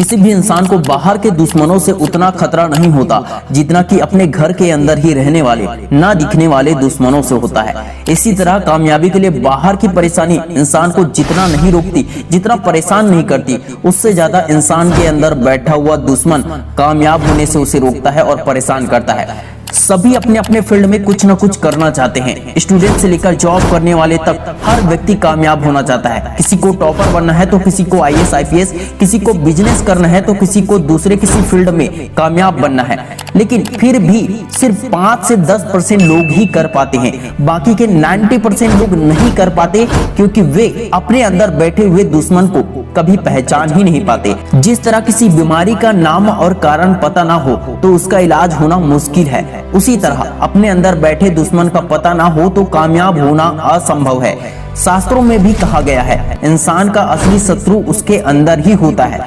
किसी भी इंसान को बाहर के दुश्मनों से उतना खतरा नहीं होता जितना कि अपने घर के अंदर ही रहने वाले ना दिखने वाले दुश्मनों से होता है। इसी तरह कामयाबी के लिए बाहर की परेशानी इंसान को जितना नहीं रोकती, जितना परेशान नहीं करती, उससे ज्यादा इंसान के अंदर बैठा हुआ दुश्मन कामयाब होने से उसे रोकता है और परेशान करता है। सभी अपने अपने फील्ड में कुछ न कुछ करना चाहते हैं। स्टूडेंट से लेकर जॉब करने वाले तक हर व्यक्ति कामयाब होना चाहता है। किसी को टॉपर बनना है तो किसी को IAS IPS, किसी को बिजनेस करना है तो किसी को दूसरे किसी फील्ड में कामयाब बनना है। लेकिन फिर भी सिर्फ 5 से 10% लोग ही कर पाते हैं। बाकी के 90% लोग नहीं कर पाते क्योंकि वे अपने अंदर बैठे हुए दुश्मन को कभी पहचान ही नहीं पाते। जिस तरह किसी बीमारी का नाम और कारण पता ना हो तो उसका इलाज होना मुश्किल है, उसी तरह अपने अंदर बैठे दुश्मन का पता ना हो तो कामयाब होना असंभव है। शास्त्रों में भी कहा गया है, इंसान का असली शत्रु उसके अंदर ही होता है।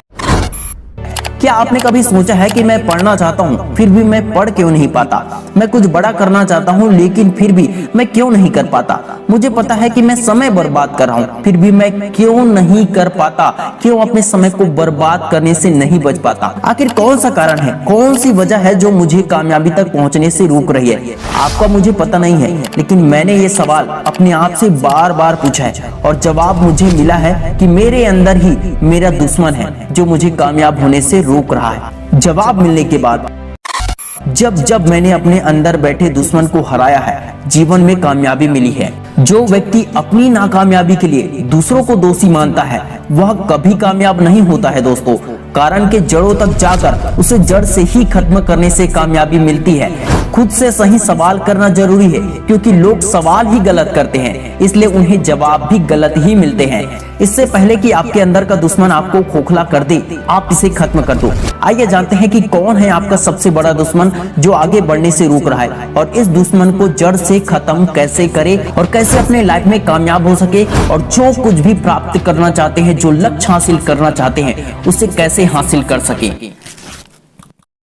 क्या आपने कभी सोचा है कि मैं पढ़ना चाहता हूँ फिर भी मैं पढ़ क्यों नहीं पाता? मैं कुछ बड़ा करना चाहता हूँ लेकिन फिर भी मैं क्यों नहीं कर पाता? मुझे पता है कि मैं समय बर्बाद कर रहा हूँ फिर भी मैं क्यों नहीं कर पाता? क्यों अपने समय को बर्बाद करने से नहीं बच पाता? आखिर कौन सा कारण है, कौन सी वजह है जो मुझे कामयाबी तक पहुँचने से रोक रही है? आपका मुझे पता नहीं है, लेकिन मैंने ये सवाल अपने आप से बार बार पूछा है और जवाब मुझे मिला है कि मेरे अंदर ही मेरा दुश्मन है जो मुझे कामयाब होने से रोक रहा है। जवाब मिलने के बाद जब मैंने अपने अंदर बैठे दुश्मन को हराया है, जीवन में कामयाबी मिली है। जो व्यक्ति अपनी नाकामयाबी के लिए दूसरों को दोषी मानता है वह कभी कामयाब नहीं होता है दोस्तों। कारण के जड़ों तक जाकर उसे जड़ से ही खत्म करने से कामयाबी मिलती है। खुद से सही सवाल करना जरूरी है क्योंकि लोग सवाल ही गलत करते हैं, इसलिए उन्हें जवाब भी गलत ही मिलते हैं। इससे पहले कि आपके अंदर का दुश्मन आपको खोखला कर दे, आप इसे खत्म कर दो। आइए जानते हैं कि कौन है आपका सबसे बड़ा दुश्मन जो आगे बढ़ने से रोक रहा है और इस दुश्मन को जड़ से खत्म कैसे करे और कैसे अपने लाइफ में कामयाब हो सके और जो कुछ भी प्राप्त करना चाहते हैं, जो लक्ष्य हासिल करना चाहते हैं, उसे कैसे हासिल कर सके।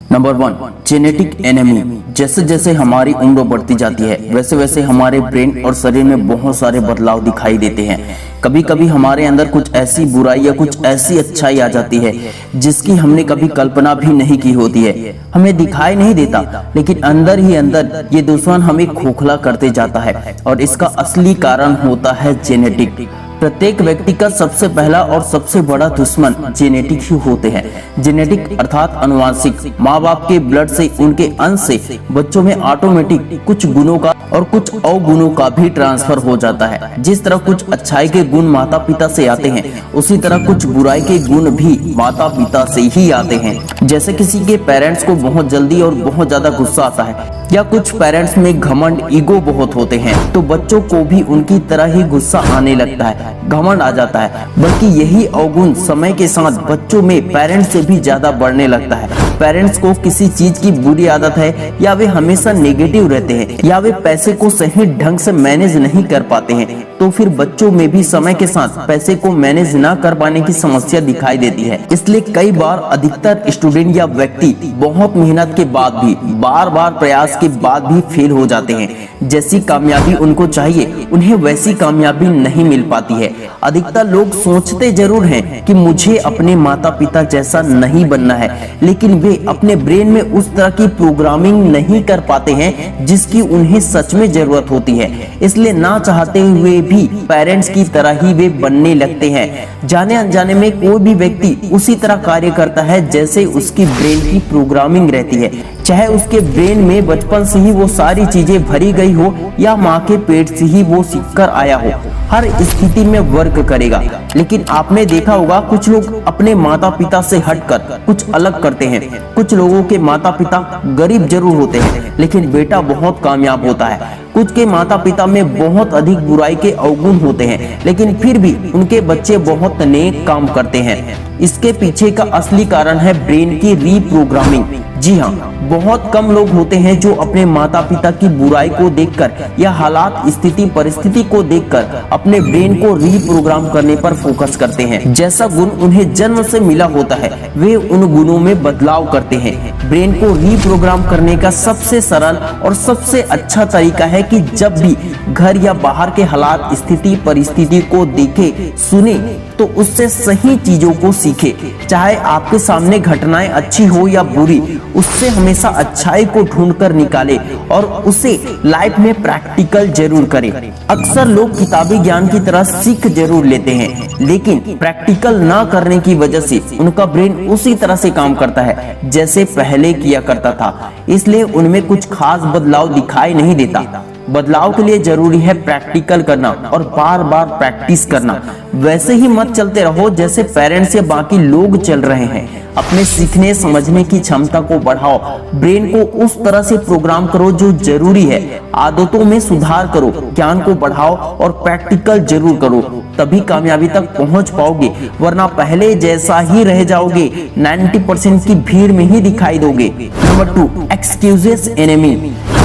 Number 1, genetic enemy. जैसे जैसे हमारी उम्र बढ़ती जाती है वैसे वैसे हमारे ब्रेन और शरीर में बहुत सारे बदलाव दिखाई देते हैं। कभी कभी हमारे अंदर कुछ ऐसी बुराई या कुछ ऐसी अच्छाई आ जाती है जिसकी हमने कभी कल्पना भी नहीं की होती है। हमें दिखाई नहीं देता लेकिन अंदर ही अंदर ये दुश्मन हमें खोखला करते जाता है और इसका असली कारण होता है जेनेटिक। प्रत्येक व्यक्ति का सबसे पहला और सबसे बड़ा दुश्मन जेनेटिक ही होते हैं। जेनेटिक अर्थात अनुवांशिक। माँ बाप के ब्लड से, उनके अंश से बच्चों में ऑटोमेटिक कुछ गुणों का और कुछ अवगुणों का भी ट्रांसफर हो जाता है। जिस तरह कुछ अच्छाई के गुण माता पिता से आते हैं उसी तरह कुछ बुराई के गुण भी माता पिता से ही आते हैं। जैसे किसी के पेरेंट्स को बहुत जल्दी और बहुत ज्यादा गुस्सा आता है या कुछ पेरेंट्स में घमंड, ईगो बहुत होते हैं तो बच्चों को भी उनकी तरह ही गुस्सा आने लगता है, घमंड आ जाता है। बल्कि यही अवगुण समय के साथ बच्चों में पेरेंट्स से भी ज्यादा बढ़ने लगता है। पेरेंट्स को किसी चीज की बुरी आदत है या वे हमेशा नेगेटिव रहते हैं या वे पैसे को सही ढंग से मैनेज नहीं कर पाते हैं तो फिर बच्चों में भी समय के साथ पैसे को मैनेज ना कर पाने की समस्या दिखाई देती है। इसलिए कई बार अधिकतर स्टूडेंट या व्यक्ति बहुत मेहनत के बाद भी, बार बार प्रयास के बाद भी फेल हो जाते हैं। जैसी कामयाबी उनको चाहिए उन्हें वैसी कामयाबी नहीं मिल पाती है। अधिकतर लोग सोचते जरूर हैं कि मुझे अपने माता पिता जैसा नहीं बनना है, लेकिन वे अपने ब्रेन में उस तरह की प्रोग्रामिंग नहीं कर पाते हैं जिसकी उन्हें सच में जरूरत होती है। इसलिए ना चाहते हुए भी पेरेंट्स की तरह ही वे बनने लगते हैं। जाने अनजाने में कोई भी व्यक्ति उसी तरह कार्य करता है जैसे उसकी ब्रेन की प्रोग्रामिंग रहती है। चाहे उसके ब्रेन में बचपन से ही वो सारी चीजें भरी गई हो या माँ के पेट से ही वो सीखकर आया हो, हर स्थिति में वर्क करेगा। लेकिन आपने देखा होगा कुछ लोग अपने माता पिता से हटकर कुछ अलग करते हैं। कुछ लोगों के माता पिता गरीब जरूर होते हैं लेकिन बेटा बहुत कामयाब होता है। कुछ के माता पिता में बहुत अधिक बुराई के अवगुण होते हैं लेकिन फिर भी उनके बच्चे बहुत नेक काम करते हैं। इसके पीछे का असली कारण है ब्रेन की रीप्रोग्रामिंग। जी हाँ, बहुत कम लोग होते हैं जो अपने माता पिता की बुराई को देखकर या हालात, स्थिति, परिस्थिति को देखकर अपने ब्रेन को रीप्रोग्राम करने पर फोकस करते हैं। जैसा गुण उन्हें जन्म से मिला होता है वे उन गुणों में बदलाव करते हैं। ब्रेन को रीप्रोग्राम करने का सबसे सरल और सबसे अच्छा तरीका है कि जब भी घर या बाहर के हालात, स्थिति, परिस्थिति को देखे, सुने तो उससे सही चीजों को सीखे। चाहे आपके सामने घटनाएं अच्छी हो या बुरी, उससे हमेशा अच्छाई को ढूंढकर निकाले और उसे लाइफ में प्रैक्टिकल जरूर करे। अक्सर लोग किताबी ज्ञान की तरह सीख जरूर लेते हैं, लेकिन प्रैक्टिकल ना करने की वजह से उनका ब्रेन उसी तरह से काम करता है जैसे पहले किया करता था, इसलिए उनमें कुछ खास बदलाव दिखाई नहीं देता। बदलाव के लिए जरूरी है प्रैक्टिकल करना और बार बार प्रैक्टिस करना। वैसे ही मत चलते रहो जैसे पेरेंट्स या बाकी लोग चल रहे हैं। अपने सीखने समझने की क्षमता को बढ़ाओ, ब्रेन को उस तरह से प्रोग्राम करो जो जरूरी है। आदतों में सुधार करो, ज्ञान को बढ़ाओ और प्रैक्टिकल जरूर करो, तभी कामयाबी तक पहुंच पाओगे, वरना पहले जैसा ही रह जाओगे। 90% की भीड़ में ही दिखाई दोगे। Number 2, excuses enemy.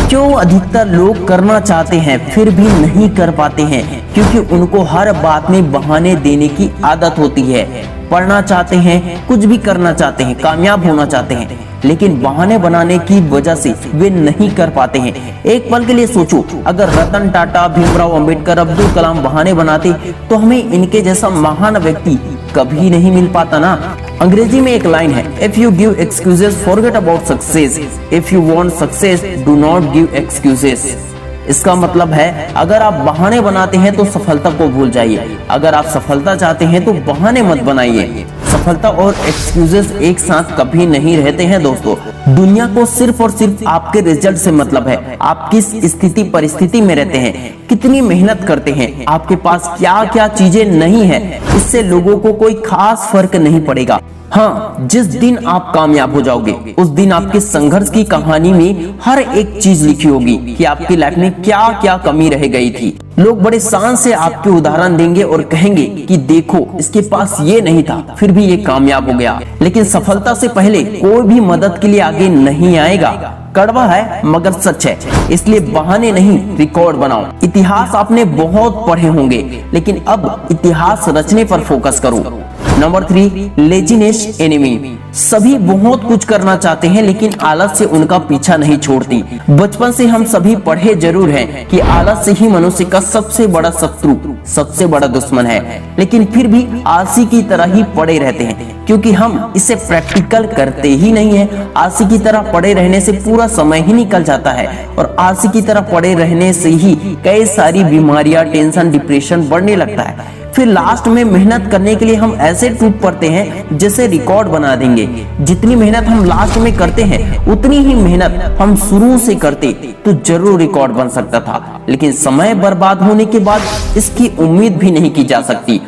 क्यों अधिकतर लोग करना चाहते हैं फिर भी नहीं कर पाते हैं? क्योंकि उनको हर बात में बहाने देने की आदत होती है। पढ़ना चाहते हैं, कुछ भी करना चाहते हैं, कामयाब होना चाहते हैं, लेकिन बहाने बनाने की वजह से वे नहीं कर पाते हैं। एक पल के लिए सोचो, अगर रतन टाटा, भीमराव अंबेडकर, अब्दुल कलाम बहाने बनाते तो हमें इनके जैसा महान व्यक्ति कभी नहीं मिल पाता ना। अंग्रेजी में एक लाइन है, if you give excuses forget about success, if you want success do not give excuses. इसका मतलब है, अगर आप बहाने बनाते हैं तो सफलता को भूल जाइए, अगर आप सफलता चाहते हैं तो बहाने मत बनाइए। सफलता और एक्सक्यूजेस एक साथ कभी नहीं रहते हैं दोस्तों। दुनिया को सिर्फ और सिर्फ आपके रिजल्ट से मतलब है। आप किस स्थिति परिस्थिति में रहते हैं, कितनी मेहनत करते हैं, आपके पास क्या क्या चीजें नहीं है, इससे लोगों को कोई खास फर्क नहीं पड़ेगा। हाँ, जिस दिन आप कामयाब हो जाओगे उस दिन आपके संघर्ष की कहानी में हर एक चीज लिखी होगी कि आपकी लाइफ में क्या क्या कमी रह गई थी। लोग बड़े शान से आपके उदाहरण देंगे और कहेंगे कि देखो इसके पास ये नहीं था फिर भी ये कामयाब हो गया। लेकिन सफलता से पहले कोई भी मदद के लिए आगे नहीं आएगा। कड़वा है मगर सच है, इसलिए बहाने नहीं, रिकॉर्ड बनाओ। इतिहास आपने बहुत पढ़े होंगे, लेकिन अब इतिहास रचने पर फोकस करो। Number 3, laziness enemy. सभी बहुत कुछ करना चाहते हैं लेकिन आलस से उनका पीछा नहीं छोड़ती। बचपन से हम सभी पढ़े जरूर हैं कि आलस से ही मनुष्य का सबसे बड़ा शत्रु, सबसे बड़ा दुश्मन है, लेकिन फिर भी आलसी की तरह ही पड़े रहते हैं क्योंकि हम इसे प्रैक्टिकल करते ही नहीं है। आलसी की तरह पड़े रहने से पूरा समय ही निकल जाता है और आलसी की तरह पड़े रहने से ही कई सारी बीमारियां, टेंशन, डिप्रेशन बढ़ने लगता है। फिर लास्ट में मेहनत करने के लिए हम ऐसे टूट पड़ते हैं जैसे रिकॉर्ड बना देंगे। जितनी मेहनत हम लास्ट में करते हैं उतनी ही मेहनत हम शुरू से करते तो जरूर रिकॉर्ड बन सकता था, लेकिन समय बर्बाद होने के बाद इसकी उम्मीद भी नहीं की जा सकती।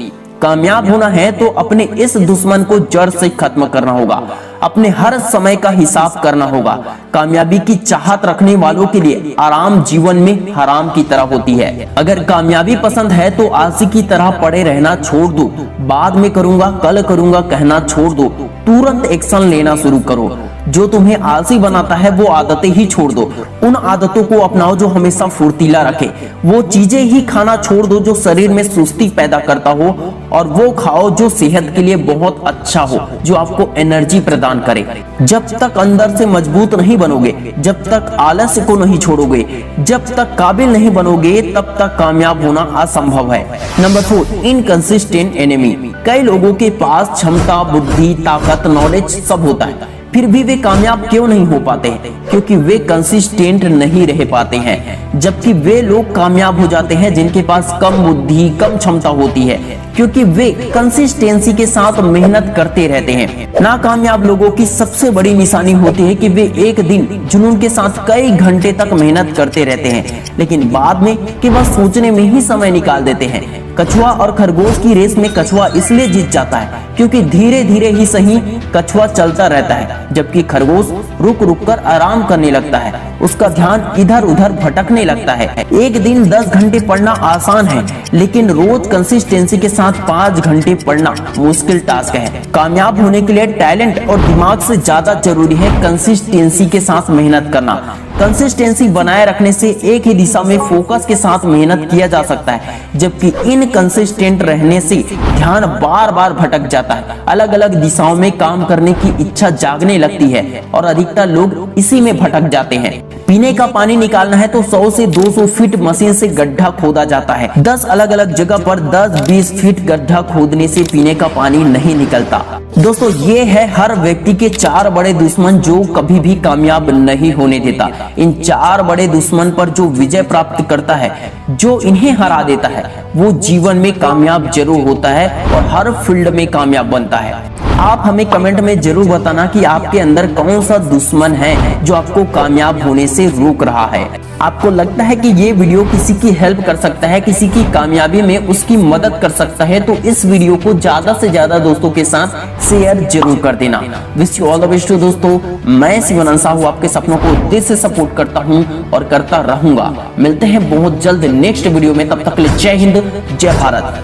कामयाब होना है तो अपने इस दुश्मन को जड़ से खत्म करना होगा, अपने हर समय का हिसाब करना होगा। कामयाबी की चाहत रखने वालों के लिए आराम जीवन में हराम की तरह होती है। अगर कामयाबी पसंद है तो आलसी की तरह पड़े रहना छोड़ दो, बाद में करूंगा, कल करूंगा कहना छोड़ दो, तुरंत एक्शन लेना शुरू करो। जो तुम्हें आलसी बनाता है वो आदतें ही छोड़ दो, उन आदतों को अपनाओ जो हमेशा फुर्तीला रखे। वो चीजें ही खाना छोड़ दो जो शरीर में सुस्ती पैदा करता हो और वो खाओ जो सेहत के लिए बहुत अच्छा हो, जो आपको एनर्जी प्रदान करे। जब तक अंदर से मजबूत नहीं बनोगे, जब तक आलस्य को नहीं छोड़ोगे, जब तक काबिल नहीं बनोगे, तब तक कामयाब होना असंभव है। Number 4, inconsistent enemy. कई लोगों के पास क्षमता, बुद्धि, ताकत, नॉलेज सब होता है, फिर भी वे कामयाब क्यों नहीं हो पाते? क्योंकि वे कंसिस्टेंट नहीं रह पाते हैं। जबकि वे लोग कामयाब हो जाते हैं जिनके पास कम बुद्धि, कम क्षमता होती है, क्योंकि वे कंसिस्टेंसी के साथ मेहनत करते रहते हैं। नाकामयाब लोगों की सबसे बड़ी निशानी होती है कि वे एक दिन जुनून के साथ कई घंटे तक मेहनत करते रहते हैं, लेकिन बाद में केवल सोचने में ही समय निकाल देते हैं। कछुआ और खरगोश की रेस में कछुआ इसलिए जीत जाता है क्योंकि धीरे धीरे ही सही कछुआ चलता रहता है, जबकि खरगोश रुक रुक कर आराम करने लगता है, उसका ध्यान इधर उधर भटकने लगता है। एक दिन 10 घंटे पढ़ना आसान है, लेकिन रोज कंसिस्टेंसी के साथ 5 घंटे पढ़ना मुश्किल टास्क है। कामयाब होने के लिए टैलेंट और दिमाग से ज्यादा जरूरी है कंसिस्टेंसी के साथ मेहनत करना। कंसिस्टेंसी बनाए रखने से एक ही दिशा में फोकस के साथ मेहनत किया जा सकता है, जबकि इनकंसिस्टेंट रहने से ध्यान बार बार भटक जाता है, अलग अलग दिशाओं में काम करने की इच्छा जागने लगती है और अधिकतर लोग इसी में भटक जाते हैं। पीने का पानी निकालना है तो 100 से 200 फीट मशीन से गड्ढा खोदा जाता है। 10 अलग अलग जगह पर 10-20 फीट गड्ढा खोदने से पीने का पानी नहीं निकलता। दोस्तों, ये है हर व्यक्ति के 4 बड़े दुश्मन जो कभी भी कामयाब नहीं होने देता। इन 4 बड़े दुश्मन पर जो विजय प्राप्त करता है, जो इन्हें हरा देता है, वो जीवन में कामयाब जरूर होता है और हर फील्ड में कामयाब बनता है। आप हमें कमेंट में जरूर बताना कि आपके अंदर कौन सा दुश्मन है जो आपको कामयाब होने से रोक रहा है। आपको लगता है कि ये वीडियो किसी की हेल्प कर सकता है, किसी की कामयाबी में उसकी मदद कर सकता है, तो इस वीडियो को ज्यादा से ज्यादा दोस्तों के साथ शेयर जरूर कर देना। Wish you all the best दोस्तों। मैं शिवन अंसाहू आपके सपनों को दिल से सपोर्ट करता हूँ और करता रहूंगा। मिलते हैं बहुत जल्द नेक्स्ट वीडियो में, तब तक के लिए जय हिंद, जय भारत।